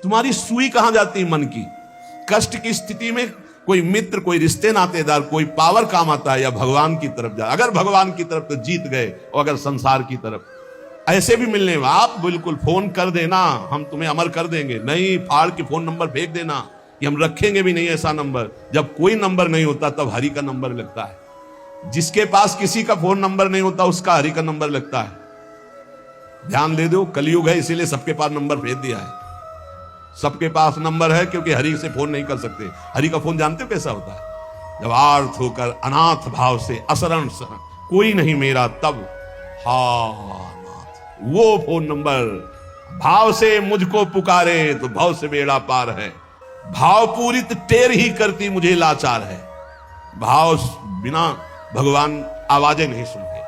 तुम्हारी सुई कहां जाती मन की? कष्ट की स्थिति में कोई मित्र, कोई रिश्ते नातेदार, कोई पावर काम आता है या भगवान की तरफ जा? अगर भगवान की तरफ तो जीत गए, और अगर संसार की तरफ ऐसे भी मिलने में आप बिल्कुल फोन कर देना, हम तुम्हें अमर कर देंगे, नहीं फाड़ के फोन नंबर फेंक देना कि हम रखेंगे भी नहीं ऐसा नंबर। जब कोई नंबर नहीं होता तब हरि का नंबर लगता है। जिसके पास किसी का फोन नंबर नहीं होता उसका हरि का नंबर लगता है। ध्यान दे दो, कलयुग है इसीलिए सबके पास नंबर भेज दिया है। सबके पास नंबर है क्योंकि हरि से फोन नहीं कर सकते। हरि का फोन जानते हो कैसा होता है? जब आर्थ होकर अनाथ भाव से असरण शरण कोई नहीं मेरा, तब हा वो फोन नंबर। भाव से मुझको पुकारे तो भाव से बेड़ा पार है। भाव पूरित टेर ही करती मुझे लाचार है। भाव बिना भगवान आवाजें नहीं सुनते।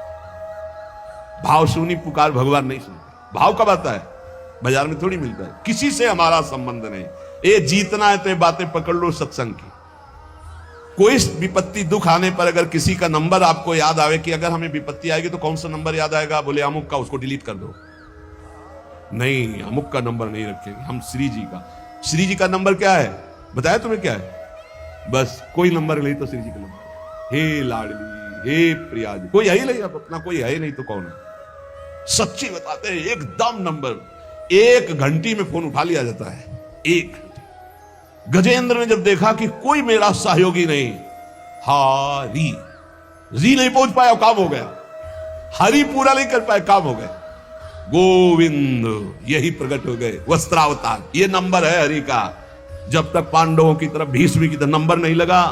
भाव सुनी पुकार भगवान नहीं सुनते। भाव कब आता है? बाजार में थोड़ी मिलता है। किसी से हमारा संबंध नहीं। ये जीतना है तो ये बातें पकड़ लो सत्संग की। कोई विपत्ति दुख आने पर अगर किसी का नंबर आपको याद आवे कि अगर हमें विपत्ति आएगी तो कौन सा नंबर याद आएगा? बोले अमुक का, उसको डिलीट कर दो। नहीं, अमुक का नंबर नहीं रखेंगे हम, श्री जी का। श्री जी का नंबर क्या है बताया तुम्हें? क्या है? बस कोई नंबर नहीं तो श्री जी का नंबर। हे लाडली, हे प्रिया जी, कोई है ही नहीं। अब अपना कोई है ही नहीं तो कौन है? सच्ची बताते हैं, एकदम नंबर। 1 घंटी में फोन उठा लिया जाता है। 1 गजेंद्र ने जब देखा कि कोई मेरा सहयोगी नहीं, हरी जी नहीं पहुंच पाया, काम हो गया। हरि पूरा नहीं कर पाए, काम हो गया। गोविंद यही प्रकट हो गए, वस्त्रावतार। ये नंबर है हरि का। जब तक पांडवों की तरफ, भीष्म की तरफ नंबर नहीं लगा,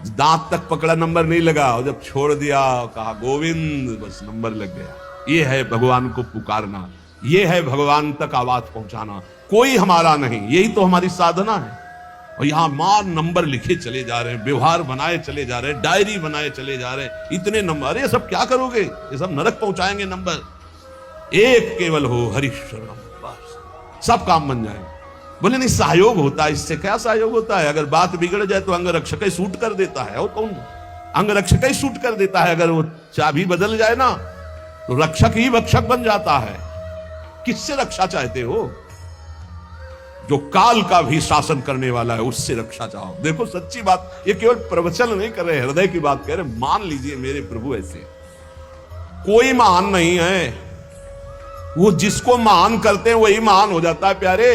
दांत तक पकड़ा नंबर नहीं लगा, और जब छोड़ दिया कहा गोविंद, बस नंबर लग गया। ये है भगवान को पुकारना, ये है भगवान तक आवाज पहुंचाना। कोई हमारा नहीं, यही तो हमारी साधना है। और यहां मार नंबर लिखे चले जा रहे हैं, व्यवहार बनाए चले जा रहे हैं, डायरी बनाए चले जा रहे हैं। इतने नंबर, ये सब क्या करोगे? ये सब नरक पहुंचाएंगे नंबर। एक केवल हो हरिशरणम, बस सब काम बन जाए। बोले नहीं, सहयोग होता है। इससे क्या सहयोग होता है? अगर बात बिगड़ जाए तो अंगरक्षक ही सूट कर देता है। और कौन? अंगरक्षक ही सूट कर देता है। अगर वो चाबी बदल जाए ना तो रक्षक ही भक्षक बन जाता है। किससे रक्षा चाहते हो? जो काल का भी शासन करने वाला है, उससे रक्षा चाहो। देखो सच्ची बात, ये केवल प्रवचन नहीं कर रहे, हृदय की बात कह रहे। मान लीजिए मेरे प्रभु ऐसे कोई महान नहीं है। वो जिसको महान करते हैं वही महान हो जाता है प्यारे।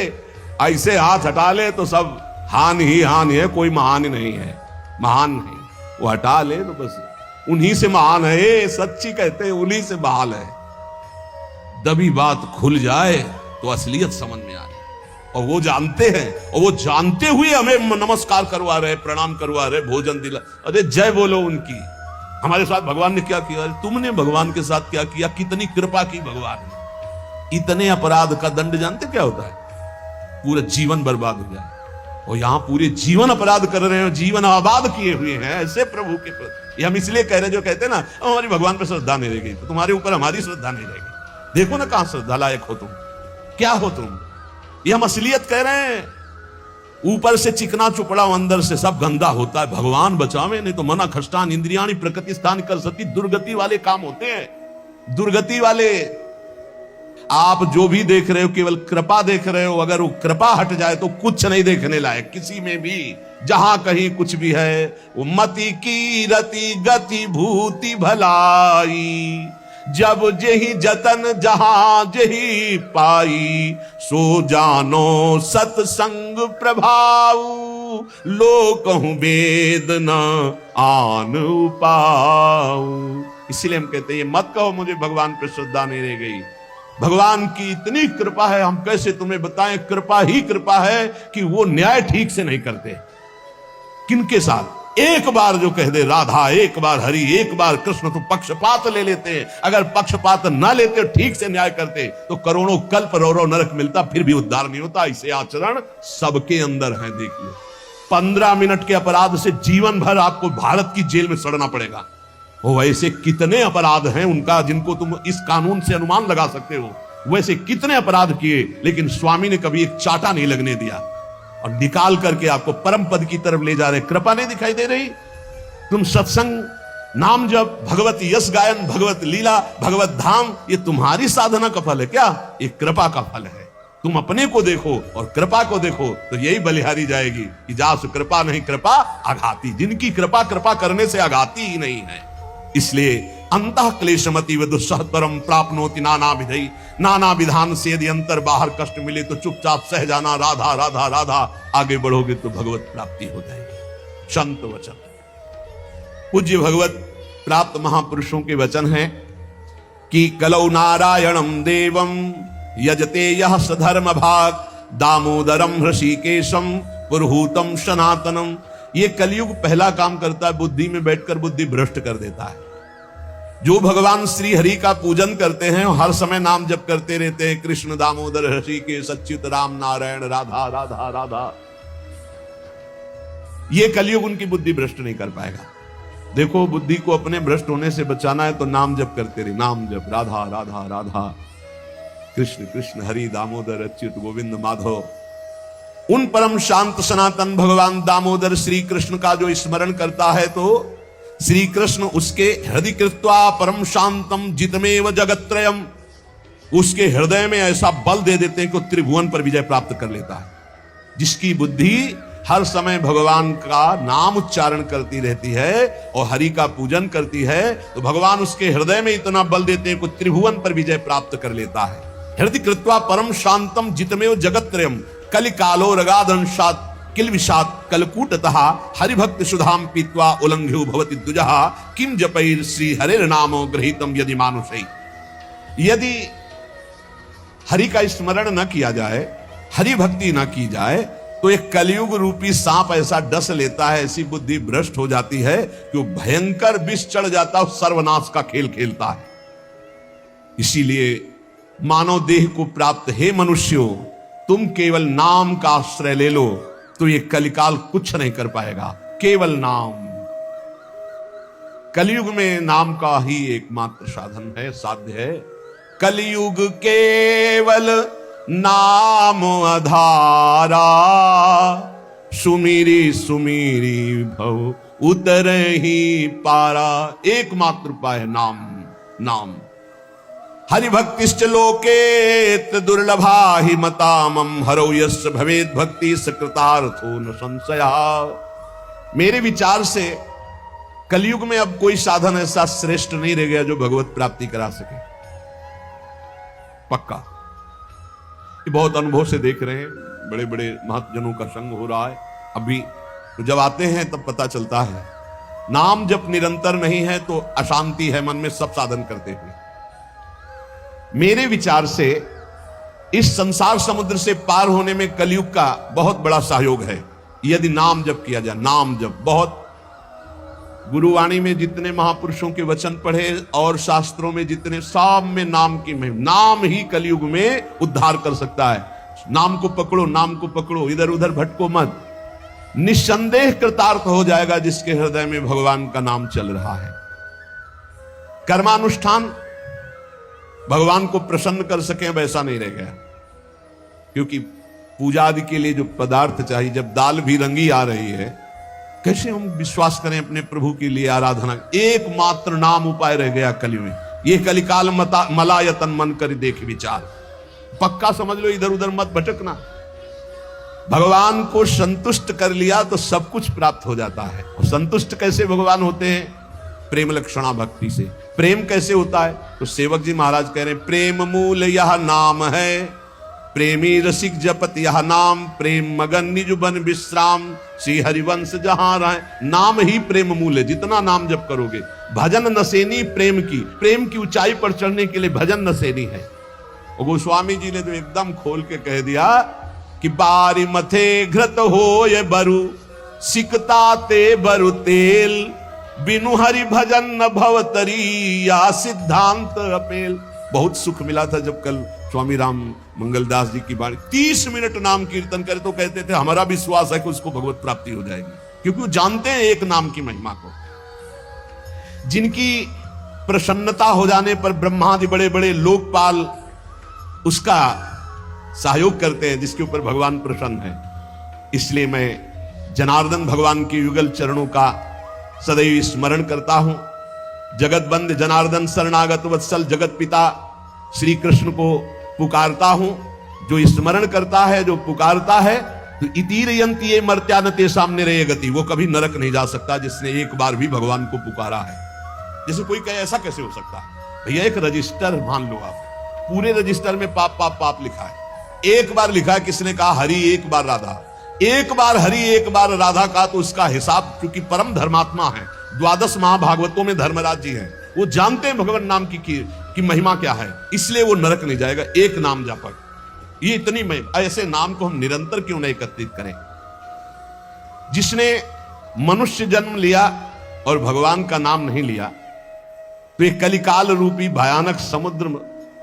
ऐसे हाथ हटा ले तो सब हान ही हान है, कोई महान ही नहीं है। महान नहीं, वो हटा ले तो बस उन्हीं से महान है। सच्ची कहते हैं, उन्हीं से बहाल है। दबी बात खुल जाए तो असलियत समझ में आए। और वो जानते हैं, और वो जानते हुए हमें नमस्कार करवा रहे, प्रणाम करवा रहे, भोजन दिला। अरे जय बोलो उनकी। हमारे साथ भगवान ने क्या किया? तुमने भगवान के साथ क्या किया? कितनी कृपा की भगवान ने। इतने अपराध का दंड जानते क्या होता है? पूरा जीवन बर्बाद हो जाए। और यहां पूरे जीवन अपराध कर रहे हैं, जीवन आबाद किए हुए हैं ऐसे प्रभु के प्रति। ये हम इसलिए कह रहे हैं, जो कहते हैं ना हमारी भगवान पर श्रद्धा नहीं रहेगी तो तुम्हारे ऊपर हमारी श्रद्धा नहीं रहेगी। देखो ना कहां श्रद्धा लायक हो तुम, क्या हो तुम। ये हम असलियत कह रहे हैं। ऊपर से चिकना चुपड़ा, अंदर से सब गंदा होता है। भगवान बचावे, नहीं तो मना खष्टान इंद्रियाणी प्रकृति स्थान कर सती। दुर्गति वाले काम होते हैं, दुर्गति वाले। आप जो भी देख रहे हो केवल कृपा देख रहे हो। अगर वो कृपा हट जाए तो कुछ नहीं देखने लायक किसी में भी। जहां कहीं कुछ भी है वो मति की रति गति भूति भलाई। जब जेहि जतन जहां जेहि पाई, सो जानो सत्संग प्रभाव। लो कहूं वेद न आन उपाऊ। इसीलिए हम कहते हैं ये मत कहो मुझे भगवान पर श्रद्धा नहीं रह गई। भगवान की इतनी कृपा है, हम कैसे तुम्हें बताएं। कृपा ही कृपा है कि वो न्याय ठीक से नहीं करते। किनके साथ? एक बार जो कह दे राधा, एक बार हरि, एक बार कृष्ण, तो पक्षपात ले लेते हैं। अगर पक्षपात ना लेते, ठीक से न्याय करते तो करोड़ों कल्प रो नरक मिलता, फिर भी उद्धार नहीं होता। इसे आचरण सबके अंदर है। देखिए 15 मिनट के अपराध से जीवन भर आपको भारत की जेल में सड़ना पड़ेगा। वो वैसे कितने अपराध हैं उनका जिनको तुम इस कानून से अनुमान लगा सकते हो। वैसे कितने अपराध किए, लेकिन स्वामी ने कभी एक चाटा नहीं लगने दिया और निकाल करके आपको परम पद की तरफ ले जा रहे। कृपा नहीं दिखाई दे रही? तुम सत्संग, नाम जप, भगवत यश गायन, भगवत लीला, भगवत धाम, ये तुम्हारी साधना का फल है क्या? ये कृपा का फल है। तुम अपने को देखो और कृपा को देखो, तो यही बलिहारी जाएगी कि जासु कृपा नहीं कृपा आघाती। जिनकी कृपा कृपा करने से आघाती ही नहीं है। इसलिए अंतः क्लेशमति व दुस्सहतरम प्राप्नोति नाना विधि, नाना विधान से यदि अंतर बाहर कष्ट मिले तो चुपचाप सह जाना, राधा राधा राधा, आगे बढ़ोगे तो भगवत प्राप्ति हो जाएगी। संत वचन, पूज्य भगवत प्राप्त महापुरुषों के वचन हैं कि कलौ नारायणम देवम यजते यह सधर्म भाग, दामोदरम ऋषिकेशम पुरहूतम सनातनम। ये कलयुग पहला काम करता है, बुद्धि में बैठकर बुद्धि भ्रष्ट कर देता है। जो भगवान श्री हरि का पूजन करते हैं हर समय नाम जप करते रहते हैं, कृष्ण दामोदर ऋषिकेश अच्युत राम नारायण राधा राधा राधा, ये कलयुग उनकी बुद्धि भ्रष्ट नहीं कर पाएगा। देखो, बुद्धि को अपने भ्रष्ट होने से बचाना है तो नाम जप करते रहे, नाम जप, राधा राधा राधा, कृष्ण कृष्ण हरि दामोदर अच्युत गोविंद माधव। उन परम शांत सनातन भगवान दामोदर श्री कृष्ण का जो स्मरण करता है तो श्री कृष्ण उसके हृदय कृत्वा परम शांतम जितमेव जगत्त्रयम, उसके हृदय में ऐसा बल दे देते हैं कि त्रिभुवन पर विजय प्राप्त कर लेता है। जिसकी बुद्धि हर समय भगवान का नाम उच्चारण करती रहती है और हरि का पूजन करती है, तो भगवान उसके हृदय में इतना बल देते हैं कि त्रिभुवन पर विजय प्राप्त कर लेता है। हृदय कृत्वा परम शांतम जितमेव जगत्त्रयम कलिकालो रगादंशात किलविषात कलकूटतः हरिभक्त सुधाम पीत्वा उल्लंघ्यो भवति द्विजः किम जपैर श्री हरेर नामो गृहीतम यदि मानुषै। यदि हरि का स्मरण न किया जाए, हरि भक्ति न की जाए, तो एक कलयुग रूपी सांप ऐसा डस लेता है, ऐसी बुद्धि भ्रष्ट हो जाती है कि वो भयंकर विष चढ़ जाता है, सर्वनाश का खेल खेलता है। इसीलिए मानव देह को प्राप्त हे मनुष्यों, तुम केवल नाम का आश्रय ले लो तो ये कलिकाल कुछ नहीं कर पाएगा। केवल नाम, कलयुग में नाम का ही एकमात्र साधन है, साध्य है। कलयुग केवल नाम आधारा, सुमिरी सुमिरी भव उतर ही पारा। एकमात्र उपाय है नाम, नाम। हरिभक्तिश्च लोके दुर्लभा हि मतामम, हरौ यस्य भवेद भक्ति सकृतार्थो न संशया। मेरे विचार से कलयुग में अब कोई साधन ऐसा श्रेष्ठ नहीं रह गया जो भगवत प्राप्ति करा सके। पक्का, ये बहुत अनुभव से देख रहे हैं, बड़े बड़े महत्जनों का संग हो रहा है। अभी तो जब आते हैं तब पता चलता है, नाम जब निरंतर नहीं है तो अशांति है मन में, सब साधन करते हुए। मेरे विचार से इस संसार समुद्र से पार होने में कलयुग का बहुत बड़ा सहयोग है यदि नाम जप किया जाए। नाम जप, बहुत गुरुवाणी में जितने महापुरुषों के वचन पढ़े और शास्त्रों में जितने, सब में नाम की महिमा। नाम ही कलयुग में उद्धार कर सकता है। नाम को पकड़ो, नाम को पकड़ो, इधर उधर भटको मत। निस्संदेह कृतार्थ हो जाएगा जिसके हृदय में भगवान का नाम चल रहा है। कर्मानुष्ठान भगवान को प्रसन्न कर सके वैसा नहीं रह गया, क्योंकि पूजा आदि के लिए जो पदार्थ चाहिए, जब दाल भी रंगी आ रही है, कैसे हम विश्वास करें अपने प्रभु के लिए आराधना। एकमात्र नाम उपाय रह गया कलि में। ये कलिकाल मलायतन मन कर देख विचार, पक्का समझ लो, इधर उधर मत भटकना। भगवान को संतुष्ट कर लिया तो सब कुछ प्राप्त हो जाता है। और संतुष्ट कैसे भगवान होते हैं? प्रेम लक्षणा भक्ति से। प्रेम कैसे होता है? तो सेवक जी महाराज कह रहे हैं, प्रेम मूल यह नाम है, प्रेमी रसिक जपत यह नाम, प्रेम मगन निज बन विश्राम, श्री हरिवंश जहां रहे। नाम ही प्रेम मूल है। जितना नाम जप करोगे, भजन नसेनी प्रेम की ऊंचाई पर चढ़ने के लिए भजन नसेनी है। और गोस्वामी जी ने तो एकदम खोल के कह दिया कि बारी मथे घृत हो ये बरु, सिकता ते बरु तेल, बिनु हरि भजन न भवतरी, या सिद्धांत अपेल। बहुत सुख मिला था जब कल स्वामी राम मंगलदास जी की बाणी 30 मिनट नाम कीर्तन करे तो कहते थे हमारा विश्वास है कि उसको भगवत प्राप्ति हो जाएगी, क्योंकि वो जानते हैं एक नाम की महिमा को। जिनकी प्रसन्नता हो जाने पर ब्रह्मादि बड़े बड़े लोकपाल उसका सहयोग करते हैं, जिसके ऊपर भगवान प्रसन्न है। इसलिए मैं जनार्दन भगवान के युगल चरणों का सदैव स्मरण करता हूं। जगत बंद जनार्दन शरणागत वत्सल जगत पिता श्री कृष्ण को पुकारता हूं। जो स्मरण करता है, जो पुकारता है, तो इतीर यंती ये मर्त्यानते सामने रहे गति, वो कभी नरक नहीं जा सकता जिसने एक बार भी भगवान को पुकारा है। जैसे कोई कहे ऐसा कैसे हो सकता है? भैया एक रजिस्टर मान लो आप, पूरे रजिस्टर में पाप पाप पाप लिखा है। एक बार लिखा है, किसने कहा हरि एक बार राधा, एक बार हरि एक बार राधा का, तो उसका हिसाब, क्योंकि परम धर्मात्मा है, द्वादश महाभागवतों में धर्मराज जी हैं, वो जानते हैं भगवान नाम की महिमा क्या है, इसलिए वो नरक नहीं जाएगा। एक नाम जापक, ये इतनी महिमा, ऐसे नाम को हम निरंतर क्यों नहीं एकत्रित करें? जिसने मनुष्य जन्म लिया और भगवान का नाम नहीं लिया, तो एक कलिकाल रूपी भयानक समुद्र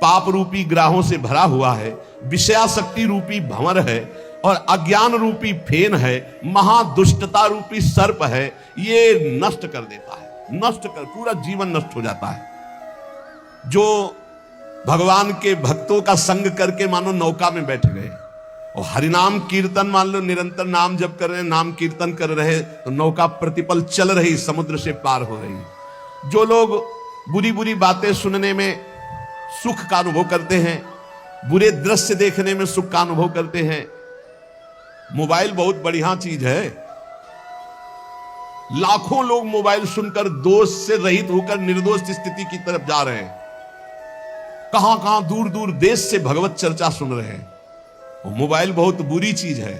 पाप रूपी ग्राहों से भरा हुआ है, विषयाशक्ति रूपी भंवर है, और अज्ञान रूपी फेन है, महादुष्टता रूपी सर्प है, ये नष्ट कर देता है, नष्ट कर, पूरा जीवन नष्ट हो जाता है। जो भगवान के भक्तों का संग करके मानो नौका में बैठ गए और हरिनाम कीर्तन, मान लो निरंतर नाम जप कर रहे, नाम कीर्तन कर रहे, तो नौका प्रतिपल चल रही, समुद्र से पार हो रही। जो लोग बुरी बुरी बातें सुनने में सुख का अनुभव करते हैं, बुरे दृश्य देखने में सुख का अनुभव करते हैं, मोबाइल बहुत बढ़िया चीज है। लाखों लोग मोबाइल सुनकर दोष से रहित होकर निर्दोष स्थिति की तरफ जा रहे हैं। कहां कहां दूर दूर देश से भगवत चर्चा सुन रहे हैं। वो मोबाइल बहुत बुरी चीज है।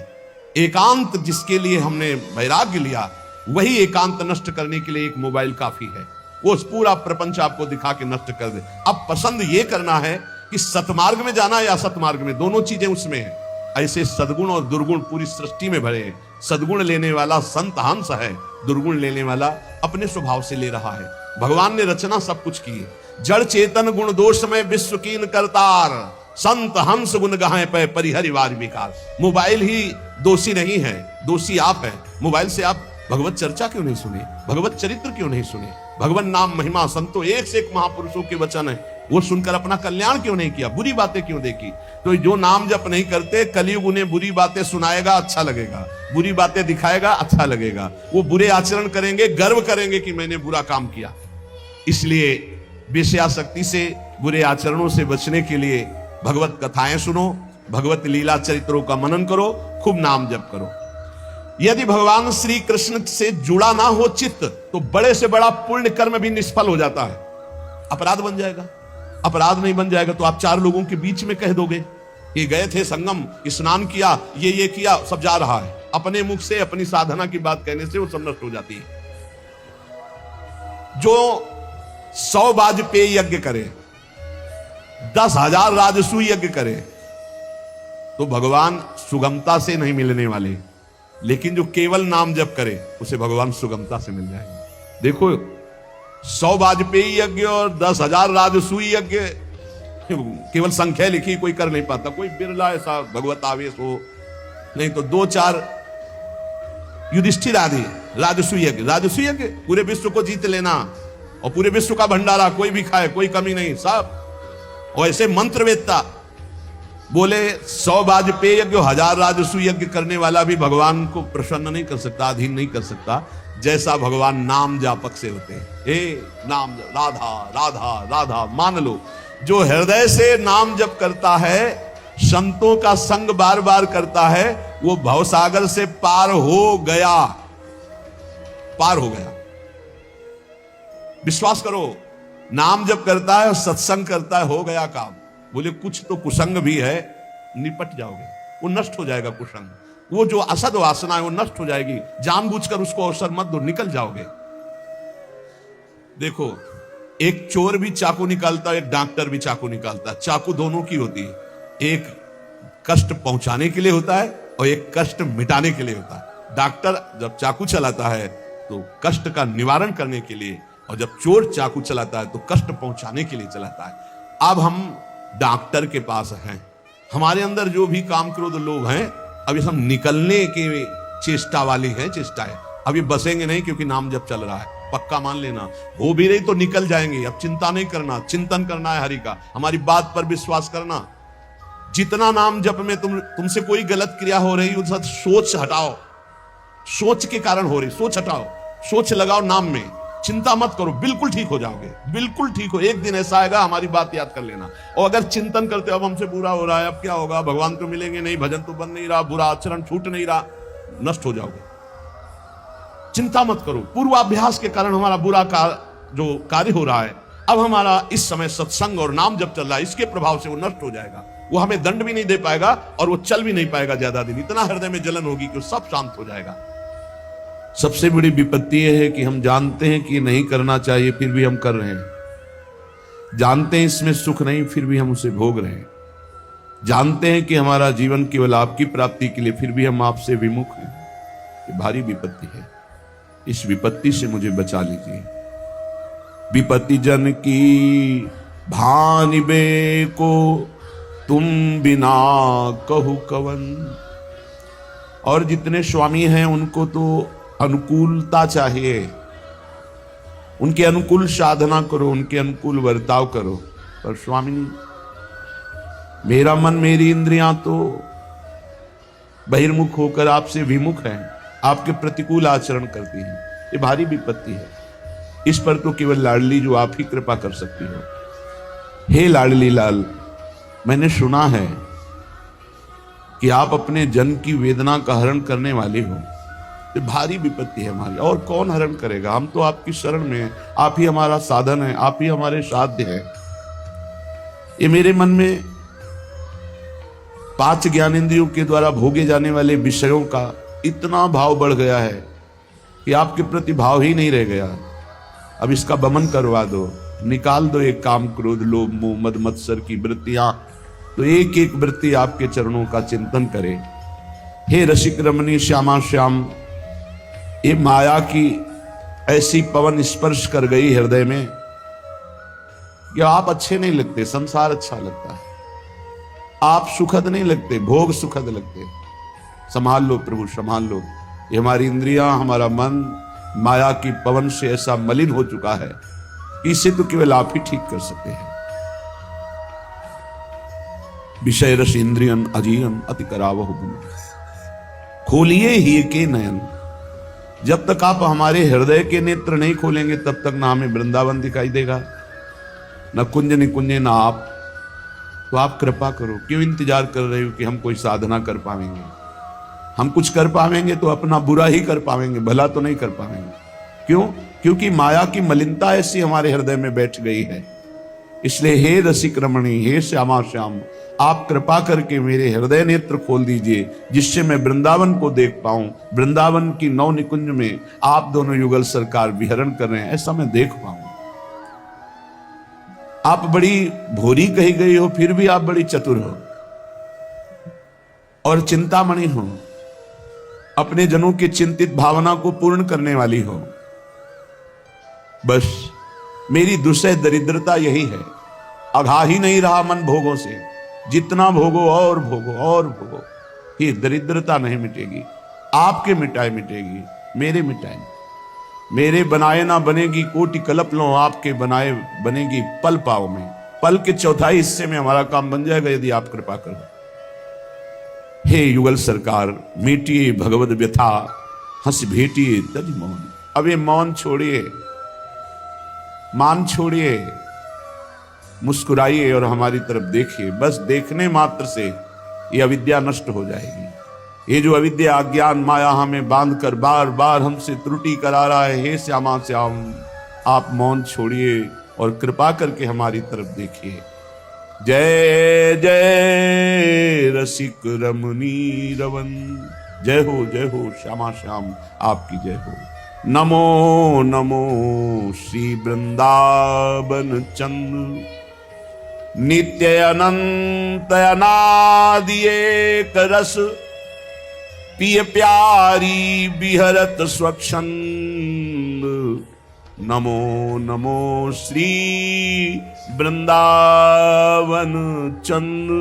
एकांत जिसके लिए हमने वैराग्य लिया, वही एकांत नष्ट करने के लिए एक मोबाइल काफी है। वो पूरा प्रपंच आपको दिखा के नष्ट कर दे। अब पसंद ये करना है कि सतमार्ग में जाना या असतमार्ग में, दोनों चीजें उसमें हैं। ऐसे सद्गुण और दुर्गुण पूरी सृष्टि में भरे हैं। सद्गुण लेने वाला संत हंस है, दुर्गुण लेने वाला अपने स्वभाव से ले रहा है। भगवान ने रचना सब कुछ की है। जड़ चेतन गुण दोष में विश्व कीन करतार, संत हंस गुण गाहे पे परिहरिवार विकार। मोबाइल ही दोषी नहीं है, दोषी आप है। मोबाइल से आप भगवत चर्चा क्यों नहीं सुने, भगवत चरित्र क्यों नहीं सुने, भगवान नाम महिमा संतो एक से एक महापुरुषों के वचन है, वो सुनकर अपना कल्याण क्यों नहीं किया, बुरी बातें क्यों देखी? तो जो नाम जप नहीं करते, कलयुग उन्हें बुरी बातें सुनाएगा, अच्छा लगेगा, बुरी बातें दिखाएगा, अच्छा लगेगा। वो बुरे आचरण करेंगे, गर्व करेंगे कि मैंने बुरा काम किया। इसलिए विषयाशक्ति से, बुरे आचरणों से बचने के लिए भगवत कथाएं सुनो, भगवत लीला चरित्रों का मनन करो, खूब नाम जप करो। यदि भगवान श्री कृष्ण से जुड़ा ना हो चित्त, तो बड़े से बड़ा पुण्य कर्म भी निष्फल हो जाता है, अपराध बन जाएगा। अपराध नहीं बन जाएगा तो आप चार लोगों के बीच में कह दोगे कि गए थे संगम, स्नान किया, ये किया, सब जा रहा है। अपने मुख से अपनी साधना की बात कहने से वो सब नष्ट हो जाती है। जो 100 वाजपेयी यज्ञ करे, 10,000 राजसू यज्ञ करे, तो भगवान सुगमता से नहीं मिलने वाले। लेकिन जो केवल नाम जप करे, उसे भगवान सुगमता से मिल जाएंगे। देखो 100 वाजपेयी यज्ञ और 10,000 राजसूय यज्ञ, केवल संख्या लिखी कोई कर नहीं पाता। कोई बिरला ऐसा भगवत आवेश हो, नहीं तो 2-4 युधिष्ठिर आदि राजसूय यज्ञ। राजसूय यज्ञ पूरे विश्व को जीत लेना और पूरे विश्व का भंडारा, कोई भी खाए, कोई कमी नहीं, सब। और ऐसे मंत्रवेत्ता बोले 100 वाजपेयी यज्ञ, 1000 राजसू यज्ञ करने वाला भी भगवान को प्रसन्न नहीं कर सकता, अधीन नहीं कर सकता, जैसा भगवान नाम जापक से होते हैं। नाम राधा राधा राधा मान लो। जो हृदय से नाम जप करता है, संतों का संग बार बार करता है, वो भवसागर से पार हो गया, पार हो गया। विश्वास करो, नाम जप करता है, सत्संग करता है, हो गया काम। बोले कुछ तो कुसंग भी है, निपट जाओगे, वो नष्ट हो जाएगा कुसंग। वो जो असद वासना है वो नष्ट हो जाएगी। जानबूझकर उसको अवसर मत दो, निकल जाओगे। देखो, एक चोर भी चाकू निकालता है, एक डॉक्टर भी चाकू निकालता है। चाकू दोनों की होती है, एक कष्ट पहुंचाने के लिए होता है और एक कष्ट मिटाने के लिए होता है। डॉक्टर जब चाकू चलाता है तो कष्ट का निवारण करने के लिए, और जब चोर चाकू चलाता है तो कष्ट पहुंचाने के लिए चलाता है। अब हम डॉक्टर के पास हैं, हमारे अंदर जो भी काम क्रोध लोग हैं, अब ये सब निकलने की चेष्टा वाली है, चेष्टा है। अब ये बसेंगे नहीं, क्योंकि नाम जब चल रहा है, पक्का मान लेना। हो भी रही तो निकल जाएंगे। अब चिंता नहीं करना, चिंतन करना है हरि का, हमारी बात पर विश्वास करना। जितना नाम जप में तुमसे कोई गलत क्रिया हो रही, उस सोच हटाओ, सोच के कारण हो रही, सोच हटाओ, सोच लगाओ नाम में। चिंता मत करो, बिल्कुल ठीक हो जाओगे, बिल्कुल ठीक हो। एक दिन ऐसा आएगा, हमारी बात याद कर लेना। और अगर चिंतन करते हो अब हमसे बुरा हो रहा है, अब क्या होगा, भगवान तो मिलेंगे नहीं, भजन तो बन नहीं रहा, बुरा आचरण छूट नहीं रहा, नष्ट हो जाओगे। चिंता मत करो, पूर्वाभ्यास के कारण हमारा बुरा जो कार्य हो रहा है, अब हमारा इस समय सत्संग और नाम जब चल रहा है, इसके प्रभाव से वो नष्ट हो जाएगा। वो हमें दंड भी नहीं दे पाएगा और वो चल भी नहीं पाएगा ज्यादा दिन। इतना हृदय में जलन होगी कि वो सब शांत हो जाएगा। सबसे बड़ी विपत्ति यह है कि हम जानते हैं कि नहीं करना चाहिए, फिर भी हम कर रहे हैं। जानते हैं इसमें सुख नहीं, फिर भी हम उसे भोग रहे हैं। जानते हैं कि हमारा जीवन केवल आपकी प्राप्ति के लिए, फिर भी हम आपसे विमुख हैं। ये भारी विपत्ति है। इस विपत्ति से मुझे बचा लीजिए। विपत्ति जन की भानि बे को तुम बिना कहु कवन। और जितने स्वामी हैं उनको तो अनुकूलता चाहिए, उनके अनुकूल साधना करो, उनके अनुकूल वर्ताव करो। पर स्वामी मेरा मन मेरी इंद्रियां तो बहिर्मुख होकर आपसे विमुख हैं, आपके प्रतिकूल आचरण करती हैं। ये भारी विपत्ति है। इस पर तो केवल लाडली जो आप ही कृपा कर सकती हो। हे लाडली लाल, मैंने सुना है कि आप अपने जन की वेदना का हरण करने वाले हो। ये भारी विपत्ति है हमारी, और कौन हरण करेगा? हम तो आपकी शरण में हैं, आप ही हमारा साधन है, आप ही हमारे साध्य हैं। ये मेरे मन में 5 ज्ञानेंद्रियों के द्वारा भोगे जाने वाले विषयों का इतना भाव बढ़ गया है कि आपके प्रति भाव ही नहीं रह गया। अब इसका दमन करवा दो, निकाल दो एक काम क्रोध लोभ मोह मद मत्सर की वृत्तियां। तो एक एक वृत्ति आपके चरणों का चिंतन करे। हे रसिक रमणी श्यामा श्याम, ये माया की ऐसी पवन स्पर्श कर गई हृदय में कि आप अच्छे नहीं लगते, संसार अच्छा लगता है। आप सुखद नहीं लगते, भोग सुखद लगते। संभाल लो प्रभु, संभाल लो। ये हमारी इंद्रियां, हमारा मन माया की पवन से ऐसा मलिन हो चुका है कि इसे तो केवल आप ही ठीक कर सकते हैं। विषय रस इंद्रियन अजीयन अति करावहु गुण, खोलिए ही के नयन। जब तक आप हमारे हृदय के नेत्र नहीं खोलेंगे, तब तक ना हमें वृंदावन दिखाई देगा, न कुंज निकुंज, ना आप। तो आप कृपा करो। क्यों इंतजार कर रहे हो कि हम कोई साधना कर पाएंगे? हम कुछ कर पाएंगे तो अपना बुरा ही कर पाएंगे, भला तो नहीं कर पाएंगे। क्यों? क्योंकि माया की मलिनता ऐसी हमारे हृदय में बैठ गई है। इसलिए हे रसिक रमणी, हे श्यामा श्याम, आप कृपा करके मेरे हृदय नेत्र खोल दीजिए, जिससे मैं वृंदावन को देख पाऊं। वृंदावन की नौ निकुंज में आप दोनों युगल सरकार विहरण कर रहे हैं, ऐसा मैं देख पाऊं। आप बड़ी भोरी कही गई हो, फिर भी आप बड़ी चतुर हो और चिंतामणि हो। अपने जनों की चिंतित भावना को पूर्ण करने वाली हो। बस मेरी दुसह दरिद्रता यही है, अघा ही नहीं रहा मन भोगों से। जितना भोगो और भोगो और भोगो, ये दरिद्रता नहीं मिटेगी। आपके मिटाए मिटेगी, मेरे मिटाए। मेरे बनाए ना बनेगी कोटि कल्प लो, आपके बनाए बनेगी पल पाओ में। पल के चौथाई हिस्से में हमारा काम बन जाएगा यदि आप कृपा करो। हे युगल सरकार, मीटिए भगवद व्यथा, हंस भेटिए तज मौन। अब ये मौन छोड़िए, मान छोड़िए, मुस्कुराइए और हमारी तरफ देखिए। बस देखने मात्र से ये अविद्या नष्ट हो जाएगी। ये जो अविद्या अज्ञान माया हमें बांध कर बार बार हमसे त्रुटि करा रहा है, हे श्यामा श्याम, आप मौन छोड़िए और कृपा करके हमारी तरफ देखिए। जय जय रसिक रमणी रवन, जय हो श्यामा श्याम, आपकी जय हो। नमो नमो श्री वृंदावन चंद्र, नित्य अनंत अनादि एक रस, पिय प्यारी बिहरत स्वच्छंद। नमो नमो श्री वृंदावन चंद्र,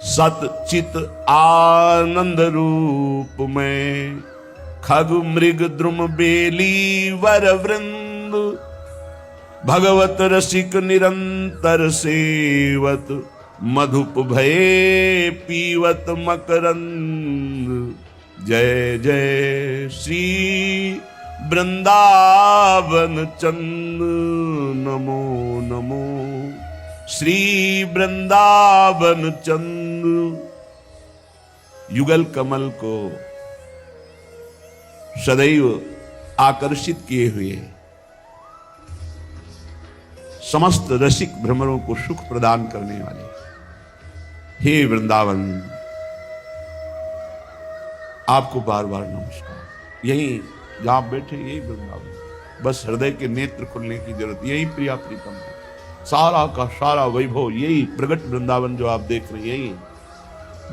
सतचित आनंद रूप में खग मृग द्रुम बेली वर वृंद। भगवत रसिक निरंतर सेवत, मधुप भये पीवत मकरंद। जय जय श्री वृंदावन चंद नमो नमो। श्री वृंदावन चंद युगल कमल को सदैव आकर्षित किए हुए समस्त रसिक भ्रमरों को सुख प्रदान करने वाले हे वृंदावन, आपको बार बार नमस्कार। यही जहां आप बैठे यही वृंदावन, बस हृदय के नेत्र खुलने की जरूरत, यही प्रिया प्रीतम है। सारा का सारा वैभव यही प्रगट वृंदावन जो आप देख रहे हैं, यही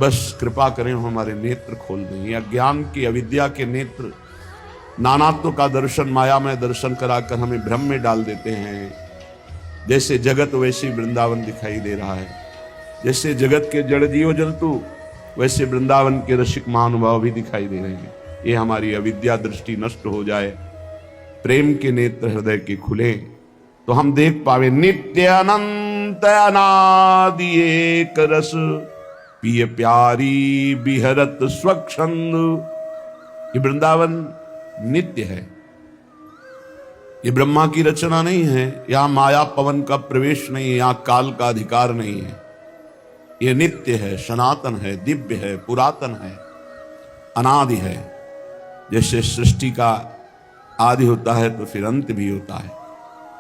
बस कृपा करें हमारे नेत्र खोल दें। या ज्ञान के अविद्या के नेत्र नानात्व का दर्शन, मायामय दर्शन कराकर हमें भ्रम में डाल देते हैं। जैसे जगत वैसे वृंदावन दिखाई दे रहा है, जैसे जगत के जड़ जीव जंतु वैसे वृंदावन के रसिक महानुभाव भी दिखाई दे रहे हैं। ये हमारी अविद्या दृष्टि नष्ट हो जाए, प्रेम के नेत्र हृदय के खुले, तो हम देख पावे नित्य अनंत अनादि एक रस, पिय प्यारी बिहरत स्वच्छंद। ये वृंदावन नित्य है, ये ब्रह्मा की रचना नहीं है, यहां माया पवन का प्रवेश नहीं है, यहां काल का अधिकार नहीं है। ये नित्य है, सनातन है, दिव्य है, पुरातन है, अनादि है। जैसे सृष्टि का आदि होता है तो फिर अंत भी होता है,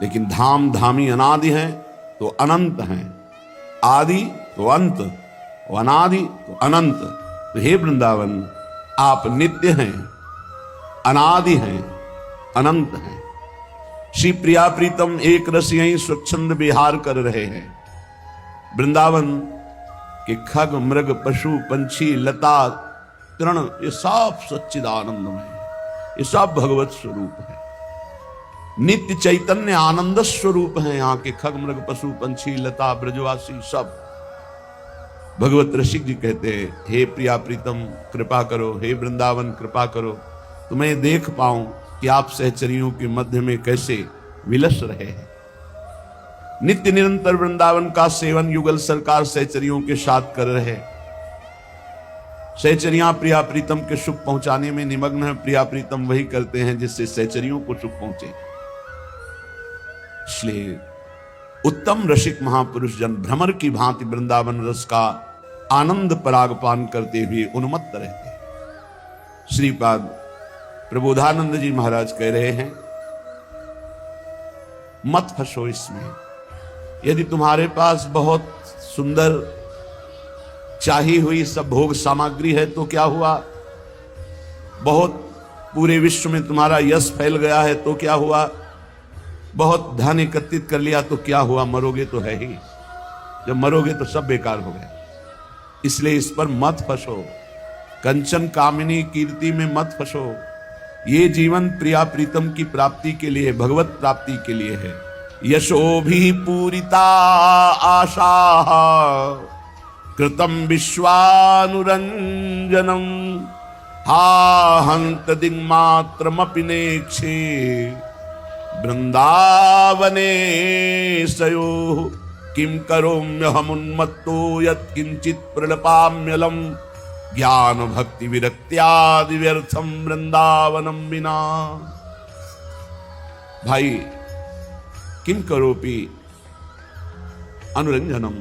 लेकिन धाम धामी अनादि है तो अनंत है। आदि तो अंत, अनादि तो अनंत। तो हे वृंदावन, आप नित्य हैं, अनादि हैं, अनंत हैं। श्री प्रिया प्रीतम एक रस यहीं स्वच्छंद विहार कर रहे हैं। वृंदावन के खग मृग पशु पंछी लता तृण ये सब सच्चिदानंदमय है, ये सब भगवत स्वरूप है, नित्य चैतन्य आनंद स्वरूप है। यहाँ के खग मृग पशु पंछी लता ब्रजवासी सब भगवत रसिक जी कहते हैं, हे प्रिया प्रीतम कृपा करो, हे वृंदावन कृपा करो, तुम्हें देख पाऊं कि आप सहचरियों के मध्य में कैसे विलस रहे हैं। नित्य निरंतर वृंदावन का सेवन युगल सरकार सहचरियों के साथ कर रहे। सहचरियां प्रिया प्रीतम के सुख पहुंचाने में निमग्न है। प्रिया प्रीतम वही करते हैं जिससे सहचरियों को सुख पहुंचे। इसलिए उत्तम रसिक महापुरुष जन भ्रमर की भांति वृंदावन रस का आनंद परागपान करते हुए उन्मत्त रहते हैं। श्रीपाद प्रबोधानंद जी महाराज कह रहे हैं, मत फंसो इसमें। यदि तुम्हारे पास बहुत सुंदर चाही हुई सब भोग सामग्री है तो क्या हुआ, बहुत पूरे विश्व में तुम्हारा यश फैल गया है तो क्या हुआ, बहुत धन एकत्रित कर लिया तो क्या हुआ, मरोगे तो है ही। जब मरोगे तो सब बेकार हो गया। इसलिए इस पर मत फंसो, कंचन कामिनी कीर्ति में मत फंसो। ये जीवन प्रिया प्रीतम की प्राप्ति के लिए, भगवत प्राप्ति के लिए है। यशो भी पूरिता आशा कृतम विश्वानुरंजनम, हा हंत दिग्मात्रमपि नेक्षे वृंदावने सयो, किम करोम्यहमुन्मत्तो यत्किंचित् प्रलपाम्यलम, ज्ञान भक्ति विरक्त्यादि व्यर्थम वृंदावनम विना। भाई किम करोपि अनुरंजनम,